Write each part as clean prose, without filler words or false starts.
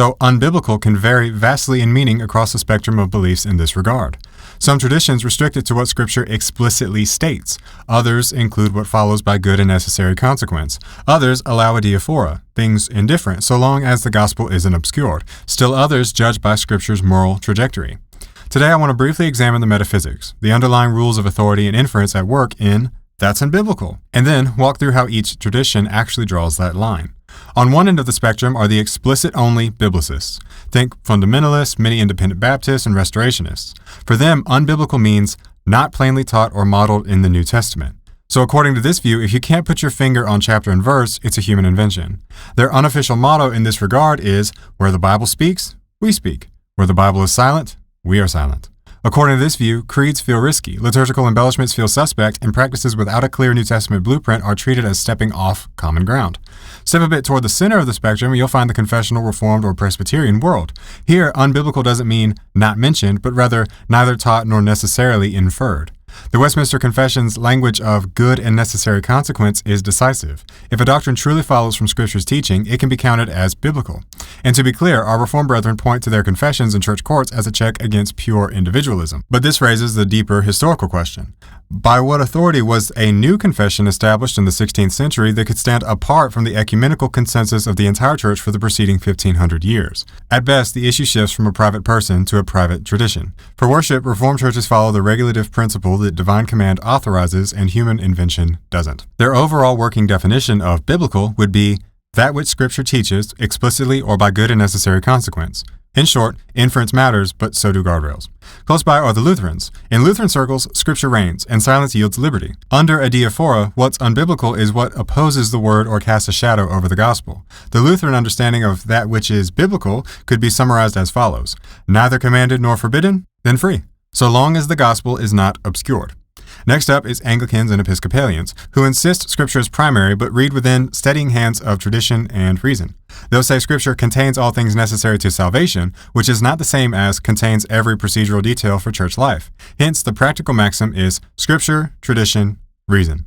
So unbiblical can vary vastly in meaning across the spectrum of beliefs in this regard. Some traditions restrict it to what Scripture explicitly states. Others include what follows by good and necessary consequence. Others allow adiaphora, things indifferent, so long as the gospel isn't obscured. Still others judge by Scripture's moral trajectory. Today I want to briefly examine the metaphysics, the underlying rules of authority and inference at work in That's Unbiblical, and then walk through how each tradition actually draws that line. On one end of the spectrum are the explicit-only biblicists. Think fundamentalists, many independent Baptists, and restorationists. For them, unbiblical means not plainly taught or modeled in the New Testament. So according to this view, if you can't put your finger on chapter and verse, it's a human invention. Their unofficial motto in this regard is, where the Bible speaks, we speak. Where the Bible is silent, we are silent. According to this view, creeds feel risky, liturgical embellishments feel suspect, and practices without a clear New Testament blueprint are treated as stepping off common ground. Step a bit toward the center of the spectrum, you'll find the confessional, Reformed, or Presbyterian world. Here, unbiblical doesn't mean not mentioned, but rather neither taught nor necessarily inferred. The Westminster Confession's language of good and necessary consequence is decisive. If a doctrine truly follows from Scripture's teaching, it can be counted as biblical. And to be clear, our Reformed brethren point to their confessions in church courts as a check against pure individualism. But this raises the deeper historical question. By what authority was a new confession established in the 16th century that could stand apart from the ecumenical consensus of the entire church for the preceding 1500 years? At best, the issue shifts from a private person to a private tradition. For worship, Reformed churches follow the regulative principle that divine command authorizes and human invention doesn't. Their overall working definition of biblical would be that which Scripture teaches, explicitly or by good and necessary consequence. In short, inference matters, but so do guardrails. Close by are the Lutherans. In Lutheran circles, Scripture reigns, and silence yields liberty. Under adiaphora, what's unbiblical is what opposes the word or casts a shadow over the gospel. The Lutheran understanding of that which is biblical could be summarized as follows: neither commanded nor forbidden, then free, so long as the gospel is not obscured. Next up is Anglicans and Episcopalians, who insist Scripture is primary but read within steadying hands of tradition and reason. They'll say Scripture contains all things necessary to salvation, which is not the same as contains every procedural detail for church life. Hence, the practical maxim is Scripture, tradition, reason.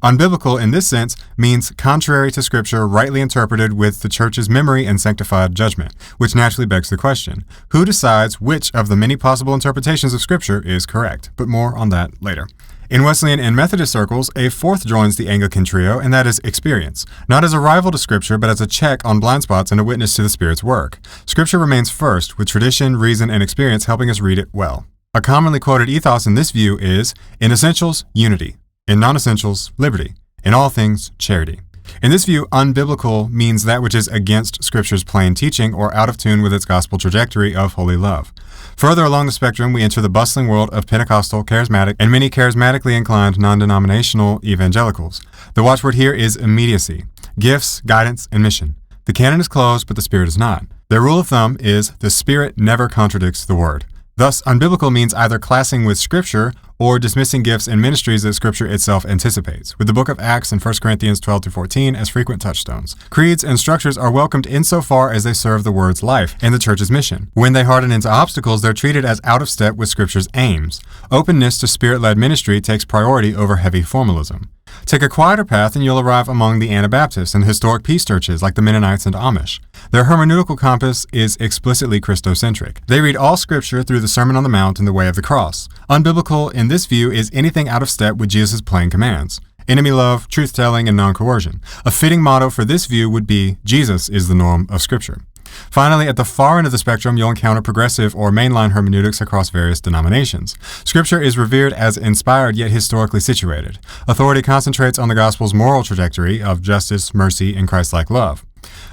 Unbiblical in this sense means contrary to Scripture rightly interpreted with the church's memory and sanctified judgment, which naturally begs the question, who decides which of the many possible interpretations of Scripture is correct? But more on that later. In Wesleyan and Methodist circles, a fourth joins the Anglican trio, and that is experience, not as a rival to Scripture, but as a check on blind spots and a witness to the Spirit's work. Scripture remains first, with tradition, reason, and experience helping us read it well. A commonly quoted ethos in this view is, in essentials, unity. In non-essentials, liberty. In all things, charity. In this view, unbiblical means that which is against Scripture's plain teaching or out of tune with its gospel trajectory of holy love. Further along the spectrum, we enter the bustling world of Pentecostal, charismatic, and many charismatically inclined non-denominational evangelicals. The watchword here is immediacy, gifts, guidance, and mission. The canon is closed, but the Spirit is not. Their rule of thumb is the Spirit never contradicts the Word. Thus, unbiblical means either classing with Scripture or dismissing gifts and ministries that Scripture itself anticipates, with the book of Acts and 1 Corinthians 12-14 as frequent touchstones. Creeds and structures are welcomed insofar as they serve the Word's life and the Church's mission. When they harden into obstacles, they're treated as out of step with Scripture's aims. Openness to Spirit-led ministry takes priority over heavy formalism. Take a quieter path and you'll arrive among the Anabaptists and historic peace churches like the Mennonites and Amish. Their hermeneutical compass is explicitly Christocentric. They read all Scripture through the Sermon on the Mount and the way of the cross. Unbiblical in this view is anything out of step with Jesus' plain commands. Enemy love, truth-telling, and non-coercion. A fitting motto for this view would be, Jesus is the norm of Scripture. Finally, at the far end of the spectrum, you'll encounter progressive or mainline hermeneutics across various denominations. Scripture is revered as inspired yet historically situated. Authority concentrates on the gospel's moral trajectory of justice, mercy, and Christ-like love.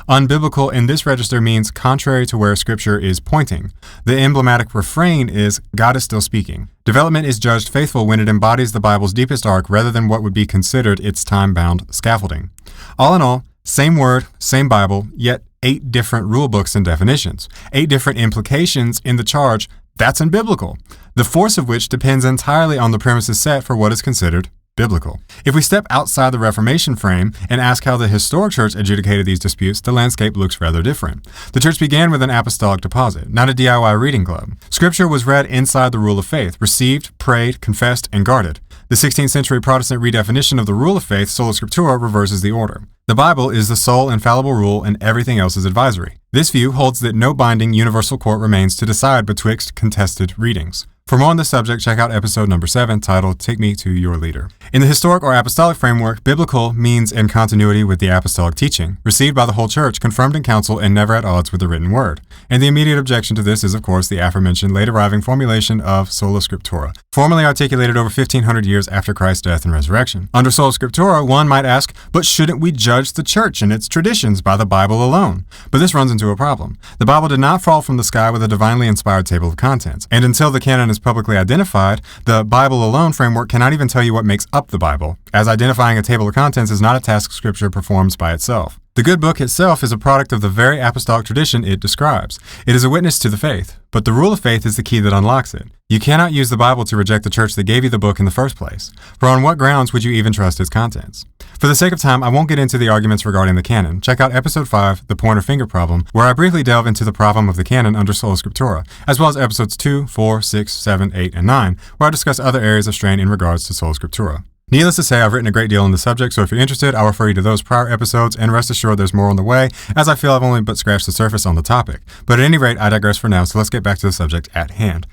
Unbiblical in this register means contrary to where Scripture is pointing. The emblematic refrain is, God is still speaking. Development is judged faithful when it embodies the Bible's deepest arc rather than what would be considered its time-bound scaffolding. All in all, same word, same Bible, yet 8 different rule books and definitions, 8 different implications in the charge, that's unbiblical, the force of which depends entirely on the premises set for what is considered biblical. If we step outside the Reformation frame and ask how the historic church adjudicated these disputes, the landscape looks rather different. The church began with an apostolic deposit, not a DIY reading club. Scripture was read inside the rule of faith, received, prayed, confessed, and guarded. The 16th century Protestant redefinition of the rule of faith, sola scriptura, reverses the order. The Bible is the sole infallible rule and everything else is advisory. This view holds that no binding universal court remains to decide betwixt contested readings. For more on this subject, check out episode number 7 titled Take Me to Your Leader. In the historic or apostolic framework, biblical means in continuity with the apostolic teaching, received by the whole church, confirmed in council, and never at odds with the written word. And the immediate objection to this is, of course, the aforementioned late arriving formulation of sola scriptura, formally articulated over 1,500 years after Christ's death and resurrection. Under sola scriptura, one might ask, but shouldn't we judge the church and its traditions by the Bible alone? But this runs into a problem. The Bible did not fall from the sky with a divinely inspired table of contents, and until the canon is publicly identified, the Bible alone framework cannot even tell you what makes up the Bible, as identifying a table of contents is not a task Scripture performs by itself. The good book itself is a product of the very apostolic tradition it describes. It is a witness to the faith, but the rule of faith is the key that unlocks it. You cannot use the Bible to reject the church that gave you the book in the first place, for on what grounds would you even trust its contents? For the sake of time, I won't get into the arguments regarding the canon. Check out episode 5, The Pointer Finger Problem, where I briefly delve into the problem of the canon under sola scriptura, as well as episodes 2, 4, 6, 7, 8, and 9, where I discuss other areas of strain in regards to sola scriptura. Needless to say, I've written a great deal on the subject, so if you're interested, I'll refer you to those prior episodes, and rest assured there's more on the way, as I feel I've only but scratched the surface on the topic. But at any rate, I digress for now, so let's get back to the subject at hand.